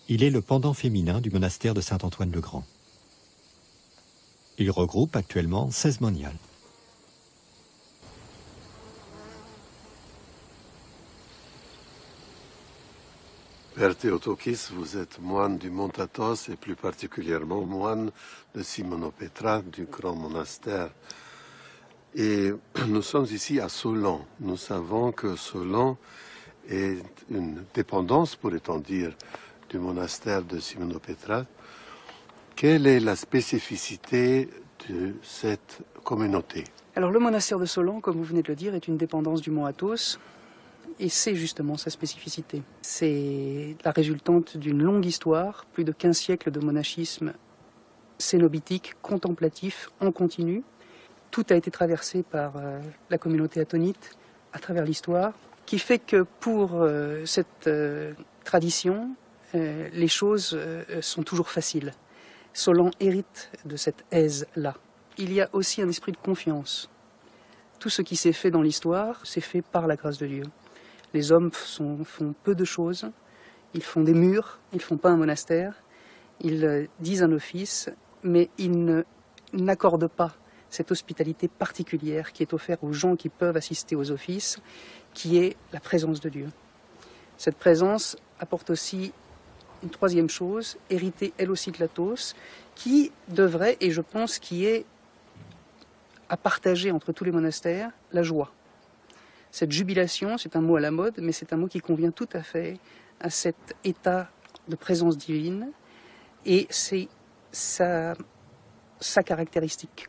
Il est le pendant féminin du monastère de Saint-Antoine-le-Grand. Il regroupe actuellement 16 moniales. Père Théotokis, vous êtes moine du Mont Athos et plus particulièrement moine de Simonopetra, du grand monastère. Et nous sommes ici à Solan. Nous savons que Solan est une dépendance, pourrait-on dire, du monastère de Simonopetra. Quelle est la spécificité de cette communauté? Alors le monastère de Solan, comme vous venez de le dire, est une dépendance du mont Athos. Et c'est justement sa spécificité. C'est la résultante d'une longue histoire, plus de 15 siècles de monachisme cénobitique, contemplatif, en continu. Tout a été traversé par la communauté attonite à travers l'histoire, qui fait que pour cette tradition, les choses sont toujours faciles. Solan hérite de cette aise-là. Il y a aussi un esprit de confiance. Tout ce qui s'est fait dans l'histoire, c'est fait par la grâce de Dieu. Les hommes font peu de choses, ils font des murs, ils ne font pas un monastère, ils disent un office, mais ils n'accordent pas cette hospitalité particulière qui est offerte aux gens qui peuvent assister aux offices, qui est la présence de Dieu. Cette présence apporte aussi une troisième chose, héritée elle aussi de l'Athos, qui devrait, et je pense qui est à partager entre tous les monastères, la joie. Cette jubilation, c'est un mot à la mode, mais c'est un mot qui convient tout à fait à cet état de présence divine, et c'est sa caractéristique.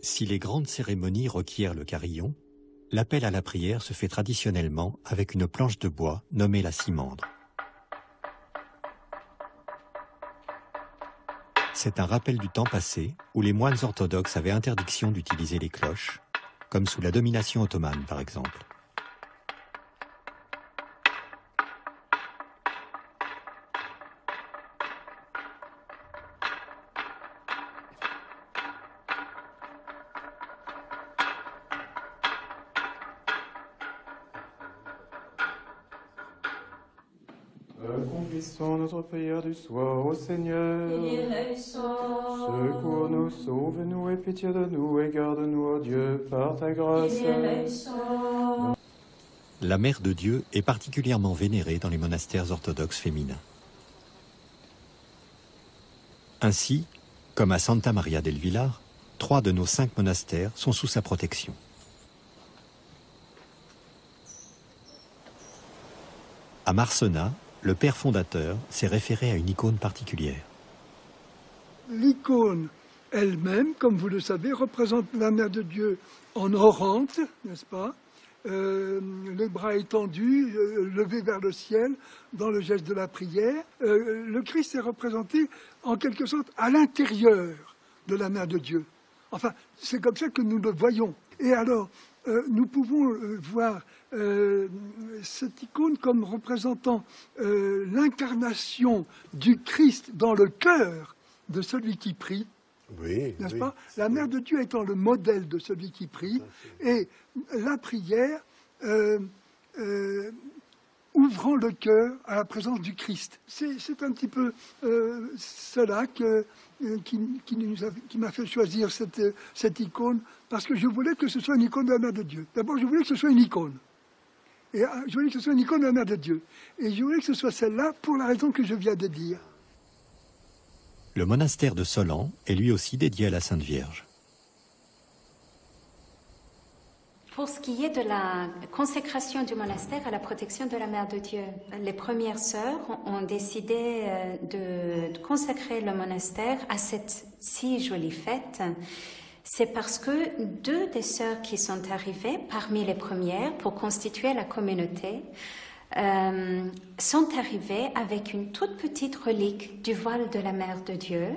Si les grandes cérémonies requièrent le carillon, l'appel à la prière se fait traditionnellement avec une planche de bois nommée la cimandre. C'est un rappel du temps passé où les moines orthodoxes avaient interdiction d'utiliser les cloches, comme sous la domination ottomane par exemple. Accomplissons notre prière du soir au Seigneur. Secours-nous, sauve-nous et pitié de nous et garde-nous, ô Dieu, par ta grâce. La Mère de Dieu est particulièrement vénérée dans les monastères orthodoxes féminins. Ainsi, comme à Santa Maria del Villar, 3 de nos 5 monastères sont sous sa protection. À Marcenat, le père fondateur s'est référé à une icône particulière. L'icône elle-même, comme vous le savez, représente la Mère de Dieu en orante, n'est-ce pas? Les bras étendus, levés vers le ciel, dans le geste de la prière. Le Christ est représenté en quelque sorte à l'intérieur de la Mère de Dieu. Enfin, c'est comme ça que nous le voyons. Et alors, nous pouvons voir cette icône comme représentant l'incarnation du Christ dans le cœur de celui qui prie. Oui, n'est-ce oui, pas? La Mère de Dieu étant le modèle de celui qui prie, et la prière ouvrant le cœur à la présence du Christ. C'est un petit peu cela qui m'a fait choisir cette icône, parce que je voulais que ce soit une icône de la Mère de Dieu. D'abord, je voulais que ce soit une icône. Et je voulais que ce soit une icône de la Mère de Dieu. Et je voulais que ce soit celle-là pour la raison que je viens de dire. Le monastère de Solan est lui aussi dédié à la Sainte Vierge. Pour ce qui est de la consécration du monastère à la protection de la Mère de Dieu, les premières sœurs ont décidé de consacrer le monastère à cette si jolie fête. C'est parce que deux des sœurs qui sont arrivées parmi les premières pour constituer la communauté sont arrivées avec une toute petite relique du voile de la Mère de Dieu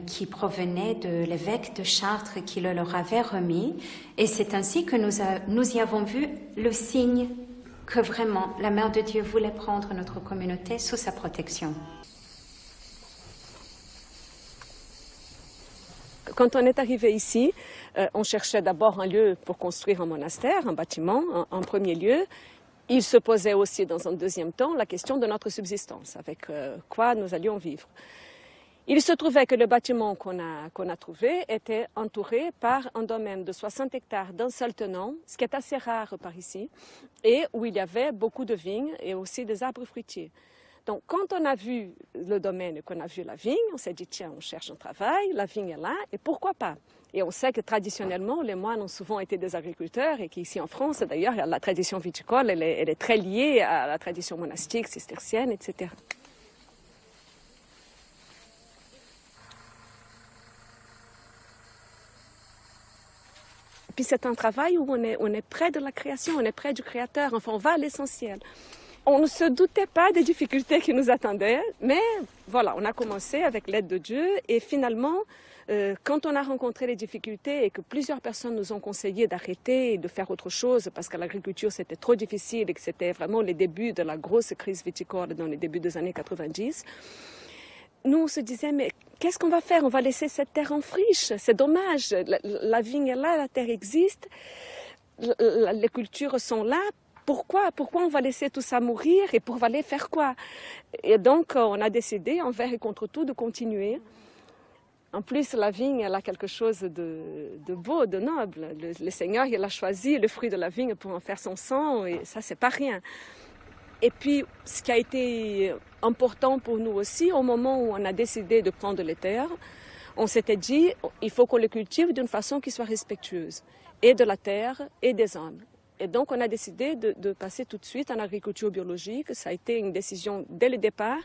qui provenait de l'évêque de Chartres qui le leur avait remis. Et c'est ainsi que nous y avons vu le signe que vraiment la Mère de Dieu voulait prendre notre communauté sous sa protection. Quand on est arrivé ici, on cherchait d'abord un lieu pour construire un monastère, un bâtiment en premier lieu. Il se posait aussi dans un deuxième temps la question de notre subsistance, avec quoi nous allions vivre. Il se trouvait que le bâtiment qu'on a trouvé était entouré par un domaine de 60 hectares d'un seul tenant, ce qui est assez rare par ici, et où il y avait beaucoup de vignes et aussi des arbres fruitiers. Donc, quand on a vu le domaine et qu'on a vu la vigne, on s'est dit, tiens, on cherche un travail, la vigne est là, et pourquoi pas? Et on sait que traditionnellement, les moines ont souvent été des agriculteurs, et qu'ici en France, d'ailleurs, la tradition viticole, elle est très liée à la tradition monastique, cistercienne, etc. Puis c'est un travail où on est près de la création, on est près du Créateur, enfin on va à l'essentiel. On ne se doutait pas des difficultés qui nous attendaient, mais voilà, on a commencé avec l'aide de Dieu et finalement, quand on a rencontré les difficultés et que plusieurs personnes nous ont conseillé d'arrêter et de faire autre chose parce que l'agriculture c'était trop difficile et que c'était vraiment les débuts de la grosse crise viticole dans les débuts des années 90, nous on se disait mais qu'est-ce qu'on va faire? On va laisser cette terre en friche, c'est dommage, la vigne est là, la terre existe, les cultures sont là. Pourquoi on va laisser tout ça mourir et pour aller faire quoi? Et donc, on a décidé, envers et contre tout, de continuer. En plus, la vigne, elle a quelque chose de beau, de noble. Le Seigneur, il a choisi le fruit de la vigne pour en faire son sang, et ça, c'est pas rien. Et puis, ce qui a été important pour nous aussi, au moment où on a décidé de prendre les terres, on s'était dit, il faut qu'on les cultive d'une façon qui soit respectueuse, et de la terre et des hommes. Et donc, on a décidé de passer tout de suite en agriculture biologique. Ça a été une décision dès le départ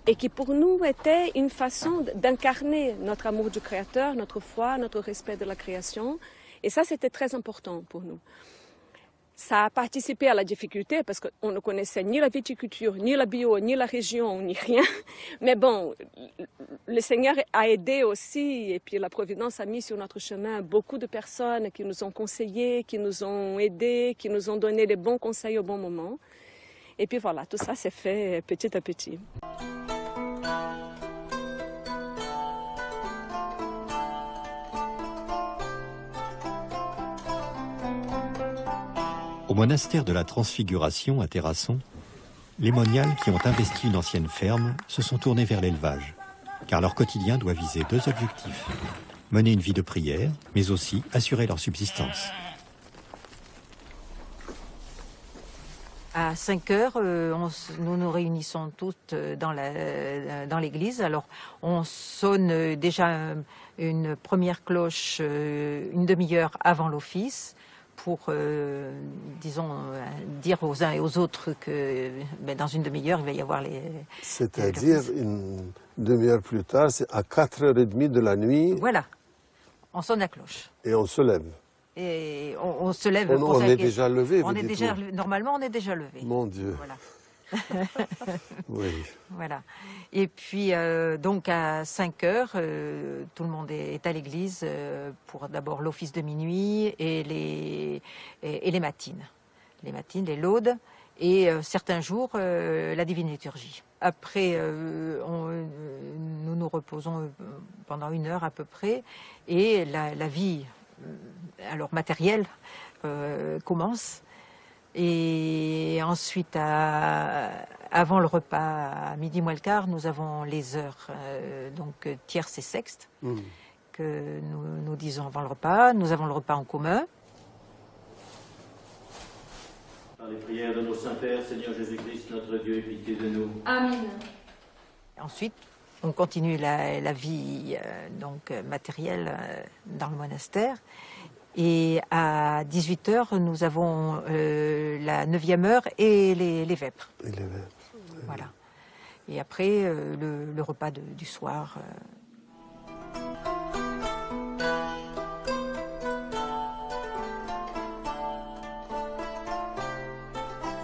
et qui, pour nous, était une façon d'incarner notre amour du Créateur, notre foi, notre respect de la création. Et ça, c'était très important pour nous. Ça a participé à la difficulté parce qu'on ne connaissait ni la viticulture, ni la bio, ni la région, ni rien. Mais bon, le Seigneur a aidé aussi et puis la Providence a mis sur notre chemin beaucoup de personnes qui nous ont conseillés, qui nous ont aidés, qui nous ont donné les bons conseils au bon moment. Et puis voilà, tout ça s'est fait petit à petit. Au monastère de la Transfiguration à Terrasson, les moniales qui ont investi une ancienne ferme se sont tournés vers l'élevage, car leur quotidien doit viser deux objectifs. Mener une vie de prière, mais aussi assurer leur subsistance. À 5 heures, nous nous réunissons toutes dans l'église. Alors, on sonne déjà une première cloche une demi-heure avant l'office pour, disons, dire aux uns et aux autres que dans une demi-heure, il va y avoir les... C'est-à-dire, une demi-heure plus tard, c'est à 4h30 de la nuit. Voilà, on sonne la cloche. Et on se lève. Et on se lève. On est déjà levé, vous dites. Normalement, on est déjà levé. Mon Dieu. Voilà. Oui. Voilà. Et puis, donc, à 5 heures, tout le monde est à l'église pour d'abord l'office de minuit et les matines. Les matines, les laudes, et certains jours, la divine liturgie. Après, nous nous reposons pendant 1 heure à peu près, et la vie alors matérielle commence. Et ensuite, avant le repas, à midi moins le quart, nous avons les heures, donc tierce et sexte, que nous disons avant le repas. Nous avons le repas en commun. Par les prières de nos saints-pères, Seigneur Jésus-Christ, notre Dieu, aie pitié de nous. Amen. Ensuite, on continue la vie donc matérielle dans le monastère. Et à 18h, nous avons la 9e heure et les vêpres. Et les vêpres. Voilà. Et après, le repas du soir.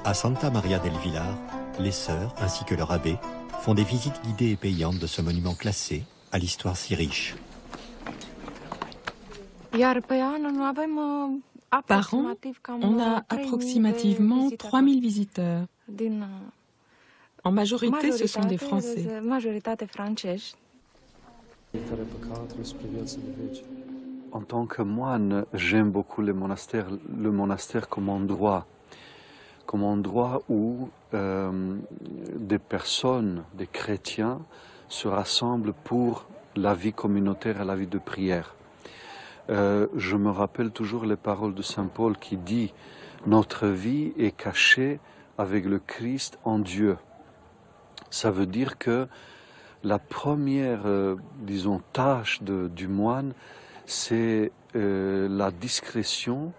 À Santa Maria del Villar, les sœurs, ainsi que leur abbé, font des visites guidées et payantes de ce monument classé, à l'histoire si riche. Par an, on a approximativement 3000 visiteurs. En majorité, ce sont des Français. En tant que moine, j'aime beaucoup le monastère comme endroit où des personnes, des chrétiens, se rassemblent pour la vie communautaire et la vie de prière. Je me rappelle toujours les paroles de Saint Paul qui dit « Notre vie est cachée avec le Christ en Dieu ». Ça veut dire que la première, tâche du moine, c'est la discrétion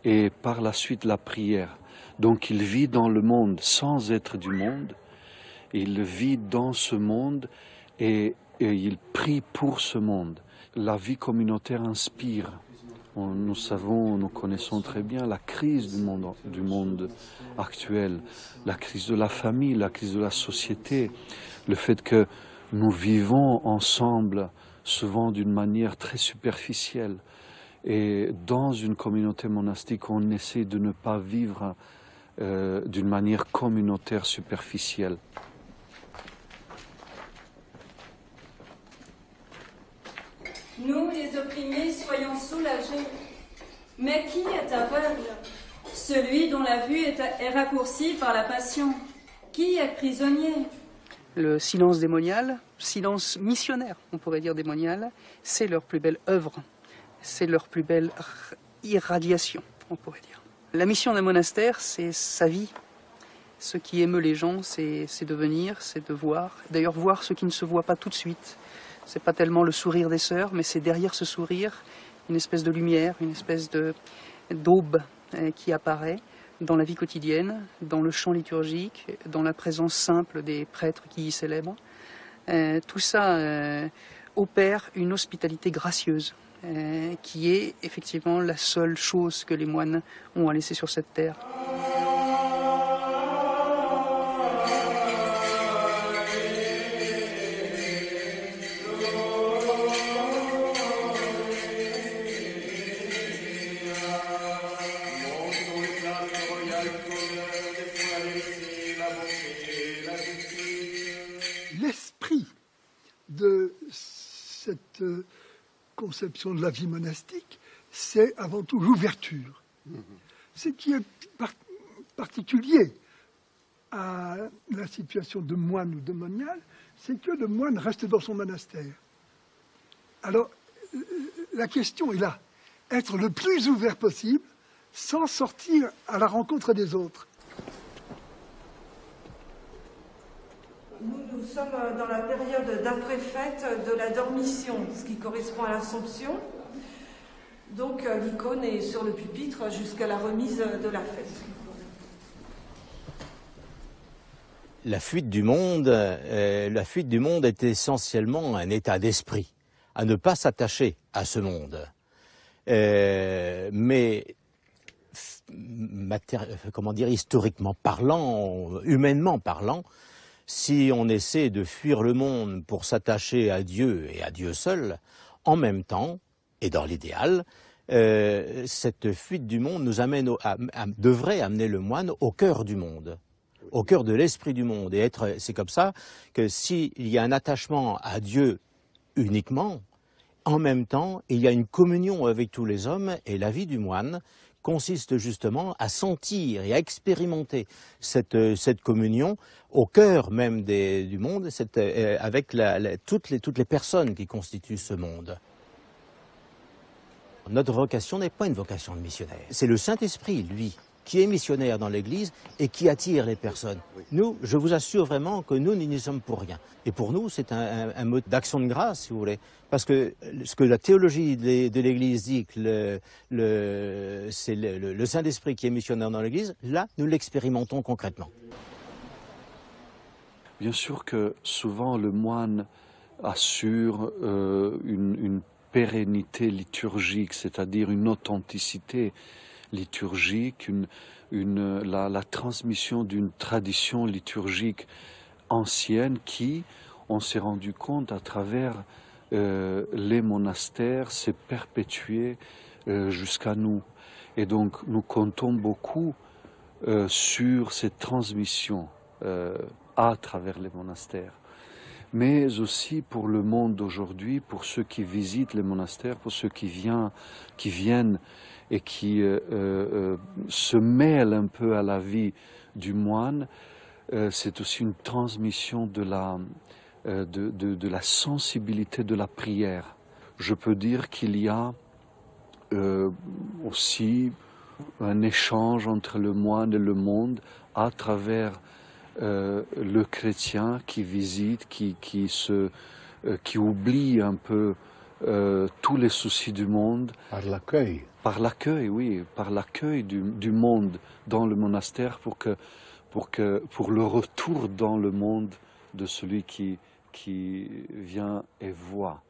et par la suite la prière. Donc il vit dans le monde sans être du monde, il vit dans ce monde et il prie pour ce monde. La vie communautaire inspire. Nous connaissons très bien la crise du monde actuel, la crise de la famille, la crise de la société, le fait que nous vivons ensemble souvent d'une manière très superficielle. Et dans une communauté monastique, on essaie de ne pas vivre d'une manière communautaire superficielle. Nous, les opprimés, soyons soulagés. Mais qui est aveugle? Celui dont la vue est raccourcie par la passion. Qui est prisonnier? Le silence démonial, silence missionnaire, on pourrait dire démonial, c'est leur plus belle œuvre, c'est leur plus belle irradiation, on pourrait dire. La mission d'un monastère, c'est sa vie. Ce qui émeut les gens, c'est de venir, c'est de voir. D'ailleurs, voir ce qui ne se voit pas tout de suite. C'est pas tellement le sourire des sœurs, mais c'est derrière ce sourire une espèce de lumière, une espèce d'aube qui apparaît dans la vie quotidienne, dans le chant liturgique, dans la présence simple des prêtres qui y célèbrent. Tout ça opère une hospitalité gracieuse, qui est effectivement la seule chose que les moines ont à laisser sur cette terre. L'esprit de cette conception de la vie monastique, c'est avant tout l'ouverture. Ce qui est particulier à la situation de moine ou de monial, c'est que le moine reste dans son monastère. Alors, la question est là, être le plus ouvert possible, sans sortir à la rencontre des autres. Nous sommes dans la période d'après-fête de la dormition, ce qui correspond à l'Assomption. Donc l'icône est sur le pupitre jusqu'à la remise de la fête. La fuite du monde est essentiellement un état d'esprit, à ne pas s'attacher à ce monde. Mais historiquement parlant, humainement parlant, si on essaie de fuir le monde pour s'attacher à Dieu et à Dieu seul, en même temps, et dans l'idéal, cette fuite du monde devrait amener le moine au cœur du monde, au cœur de l'esprit du monde. Et c'est comme ça que s'il y a un attachement à Dieu uniquement, en même temps, il y a une communion avec tous les hommes, et la vie du moine consiste justement à sentir et à expérimenter cette communion au cœur même du monde, avec toutes les personnes qui constituent ce monde. Notre vocation n'est pas une vocation de missionnaire. C'est le Saint-Esprit, lui, qui est missionnaire dans l'Église et qui attire les personnes. Nous, je vous assure vraiment que nous n'y sommes pour rien. Et pour nous, c'est un mode d'action de grâce, si vous voulez. Parce que ce que la théologie de l'Église dit, que c'est le Saint-Esprit qui est missionnaire dans l'Église, là, nous l'expérimentons concrètement. Bien sûr que souvent le moine assure une pérennité liturgique, c'est-à-dire une authenticité liturgique, la transmission d'une tradition liturgique ancienne qui, on s'est rendu compte à travers les monastères, s'est perpétuée jusqu'à nous. Et donc nous comptons beaucoup sur cette transmission à travers les monastères. Mais aussi pour le monde d'aujourd'hui, pour ceux qui visitent les monastères, pour ceux qui viennent et qui se mêlent un peu à la vie du moine, c'est aussi une transmission de la sensibilité de la prière. Je peux dire qu'il y a aussi un échange entre le moine et le monde à travers le chrétien qui visite, qui oublie un peu tous les soucis du monde. Par l'accueil. Par l'accueil, oui, par l'accueil du monde dans le monastère pour le retour dans le monde de celui qui vient et voit.